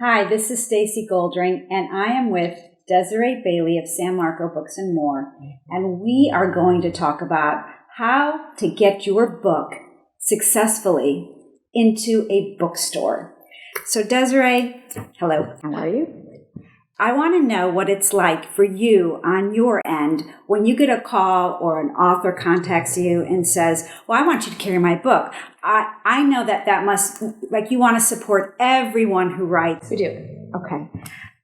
Hi, this is Stacey Goldring, and I am with Desiree Bailey of SanMarcoBooksAndMore, and we are going to talk about how to get your book successfully into a bookstore. So Desiree, hello. How are you? I want to know what it's like for you on your end when you get a call or an author contacts you and says, well, I want you to carry my book. I know that must, like, you want to support everyone who writes. We do. Okay.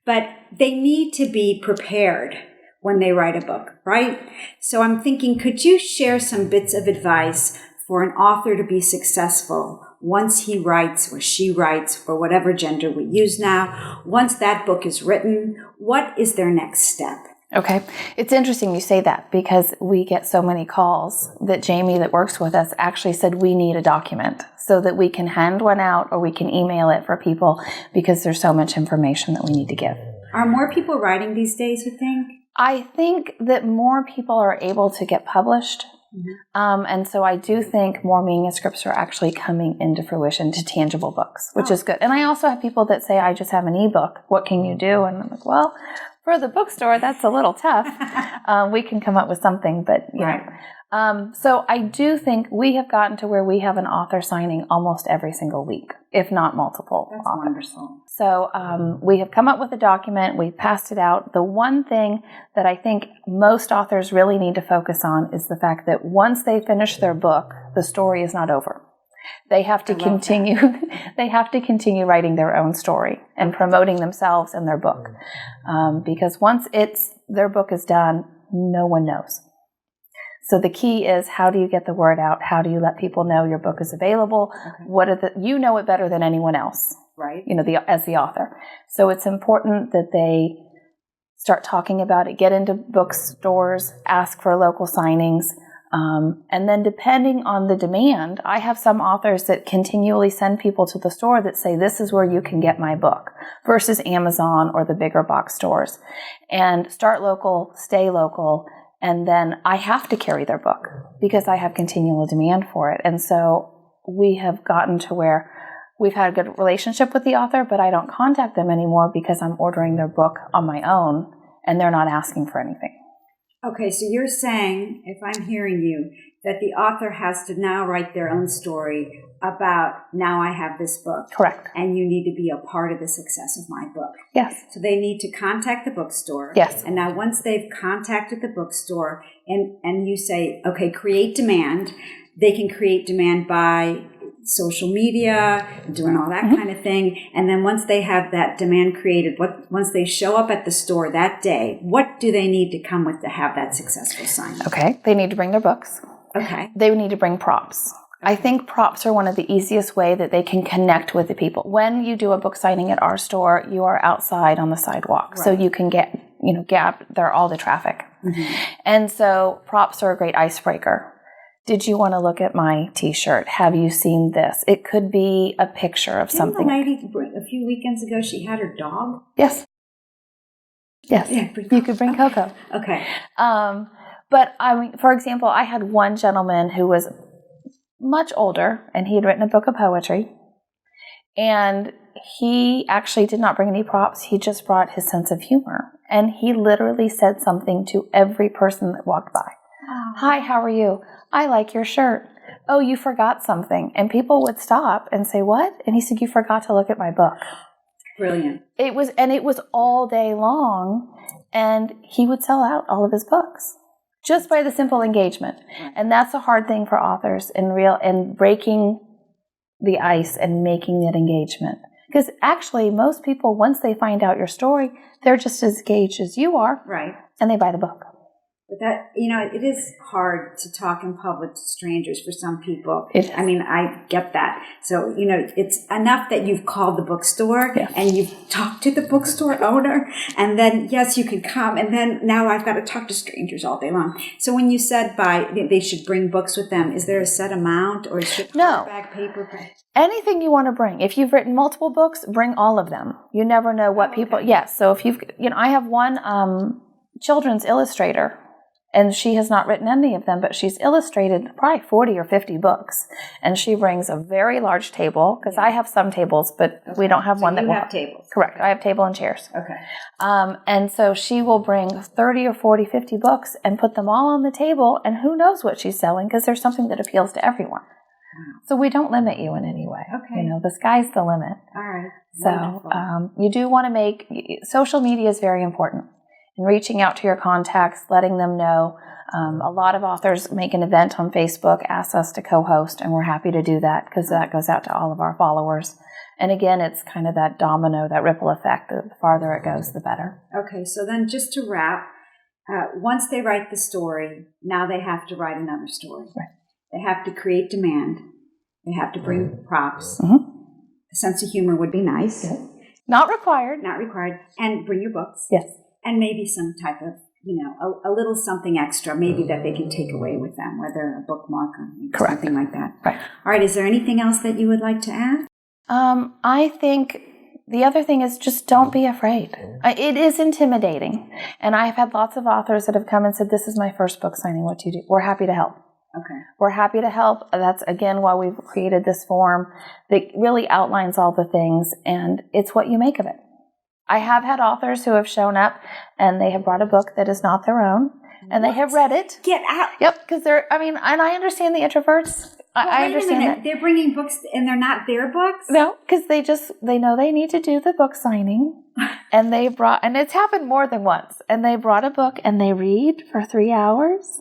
But they need to be prepared when they write a book, right? So I'm thinking, could you share some bits of advice for an author to be successful once he writes or she writes, or whatever gender we use now, once that book is written, what is their next step? Okay. It's interesting you say that because we get so many calls that Jamie that works with us actually said we need a document so that we can hand one out or we can email it for people because there's so much information that we need to give. Are more people writing these days, you think? I think that more people are able to get published. Mm-hmm. And so I do think more manuscripts are actually coming into fruition to tangible books, which is good. And I also have people that say, I just have an ebook. What can you do? And I'm like, well, for the bookstore, that's a little tough. We can come up with something, but you know. So I do think we have gotten to where we have an author signing almost every single week, if not multiple That's authors. Wonderful. So we have come up with a document. We've passed it out. The one thing that I think most authors really need to focus on is the fact that once they finish their book, the story is not over. They have to continue. They have to continue writing their own story and promoting themselves and their book, because once their book is done, no one knows. So the key is, how do you get the word out? How do you let people know your book is available? Okay. You know it better than anyone else, right? You know, as the author. So it's important that they start talking about it, get into bookstores, ask for local signings. And then depending on the demand, I have some authors that continually send people to the store that say, this is where you can get my book, versus Amazon or the bigger box stores. And start local, stay local, and then I have to carry their book because I have continual demand for it. And so we have gotten to where we've had a good relationship with the author, but I don't contact them anymore because I'm ordering their book on my own and they're not asking for anything. Okay, so you're saying, if I'm hearing you, that the author has to now write their own story about, now I have this book. Correct. And you need to be a part of the success of my book. Yes. So they need to contact the bookstore. Yes. And now once they've contacted the bookstore and you say, okay, create demand, they can create demand by social media, doing all that kind of thing. And then once they have that demand created, once they show up at the store that day, what do they need to come with to have that successful sign? Okay. They need to bring their books. Okay. They would need to bring props. I think props are one of the easiest way that they can connect with the people. When you do a book signing at our store, you are outside on the sidewalk. Right. So you can get there all the traffic. Mm-hmm. And so props are a great icebreaker. Did you want to look at my T-shirt? Have you seen this? It could be a picture of something. The lady a few weekends ago, she had her dog? Yes. Yes. Yeah, you could bring Coco. Okay. But I mean, for example, I had one gentleman who was much older and he had written a book of poetry. And he actually did not bring any props. He just brought his sense of humor. And he literally said something to every person that walked by. Oh. Hi, how are you? I like your shirt. Oh, you forgot something. And people would stop and say, what? And he said, you forgot to look at my book. Brilliant. It was all day long, and he would sell out all of his books just by the simple engagement. Right. And that's a hard thing for authors and breaking the ice and making that engagement. Because actually, most people, once they find out your story, they're just as engaged as you are. Right. And they buy the book. But that, it is hard to talk in public to strangers for some people. I mean, I get that. So, it's enough that you've called the bookstore and you've talked to the bookstore owner, and then, yes, you can come, and then now I've got to talk to strangers all day long. So when you said they should bring books with them, is there a set amount, or is it hardback, paperback? Anything you want to bring. If you've written multiple books, bring all of them. You never know what people, yes. So if I have one children's illustrator. And she has not written any of them, but she's illustrated probably 40 or 50 books. And she brings a very large table, because I have some tables, but we don't have one that will have tables. Correct. I have table and chairs. Okay. And so she will bring 30 or 40, 50 books and put them all on the table, and who knows what she's selling, because there's something that appeals to everyone. So we don't limit you in any way. Okay. The sky's the limit. All right. So you do want to social media is very important. And reaching out to your contacts, letting them know. A lot of authors make an event on Facebook, ask us to co-host, and we're happy to do that because that goes out to all of our followers. And again, it's kind of that domino, that ripple effect. The farther it goes, the better. Okay, so then just to wrap, once they write the story, now they have to write another story. Right. They have to create demand. They have to bring props. Mm-hmm. A sense of humor would be nice. Yes. Not required. Not required. And bring your books. Yes. And maybe some type of, a little something extra, maybe that they can take away with them, whether a bookmark or something like that. Right. All right. Is there anything else that you would like to add? I think the other thing is just don't be afraid. It is intimidating. And I've had lots of authors that have come and said, this is my first book signing. What do you do? We're happy to help. Okay. We're happy to help. That's, again, why we've created this form that really outlines all the things, and it's what you make of it. I have had authors who have shown up and they have brought a book that is not their own, and they have read it. Get out. Yep, because and I understand the introverts. I understand that. They're bringing books and they're not their books? No, because they know they need to do the book signing, and and it's happened more than once, and they brought a book and they read for 3 hours,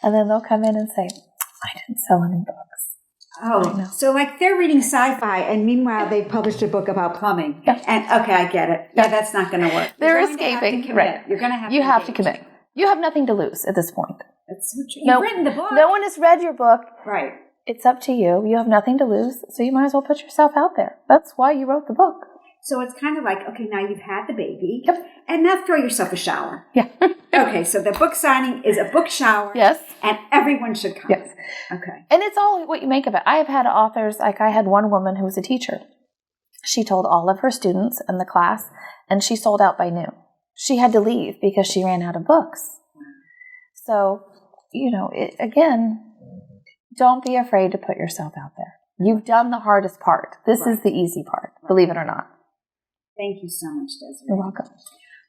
and then they'll come in and say, I didn't sell any books. Oh, so like they're reading sci-fi, and meanwhile they've published a book about plumbing. Yeah. And okay, I get it. Yeah, that's not going to work. They're escaping. Right. You're going to have. You have to commit. You have nothing to lose at this point. That's so true. You've written the book. No one has read your book. Right. It's up to you. You have nothing to lose, so you might as well put yourself out there. That's why you wrote the book. So it's kind of like, okay, now you've had the baby. Yep. And now throw yourself a shower. Yeah. Okay, so the book signing is a book shower. Yes. And everyone should come. Yes. Okay. And it's all what you make of it. I have had authors, like I had one woman who was a teacher. She told all of her students in the class, and she sold out by noon. She had to leave because she ran out of books. So, again, don't be afraid to put yourself out there. You've done the hardest part. This is the easy part, believe it or not. Thank you so much, Desiree. You're welcome.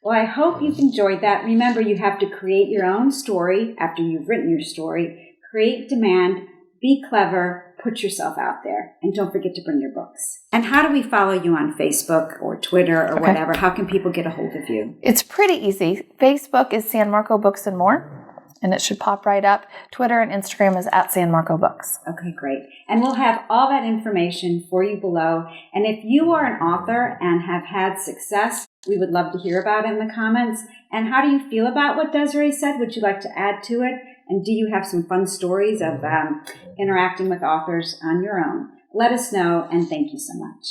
Well, I hope you've enjoyed that. Remember, you have to create your own story after you've written your story. Create demand, be clever, put yourself out there, and don't forget to bring your books. And how do we follow you on Facebook or Twitter or whatever? How can people get a hold of you? It's pretty easy. Facebook is SanMarcoBooksAndMore, and it should pop right up. Twitter and Instagram is @SanMarcoBooks. Okay, great. And we'll have all that information for you below. And if you are an author and have had success, we would love to hear about it in the comments. And how do you feel about what Desiree said? Would you like to add to it? And do you have some fun stories of interacting with authors on your own? Let us know, and thank you so much.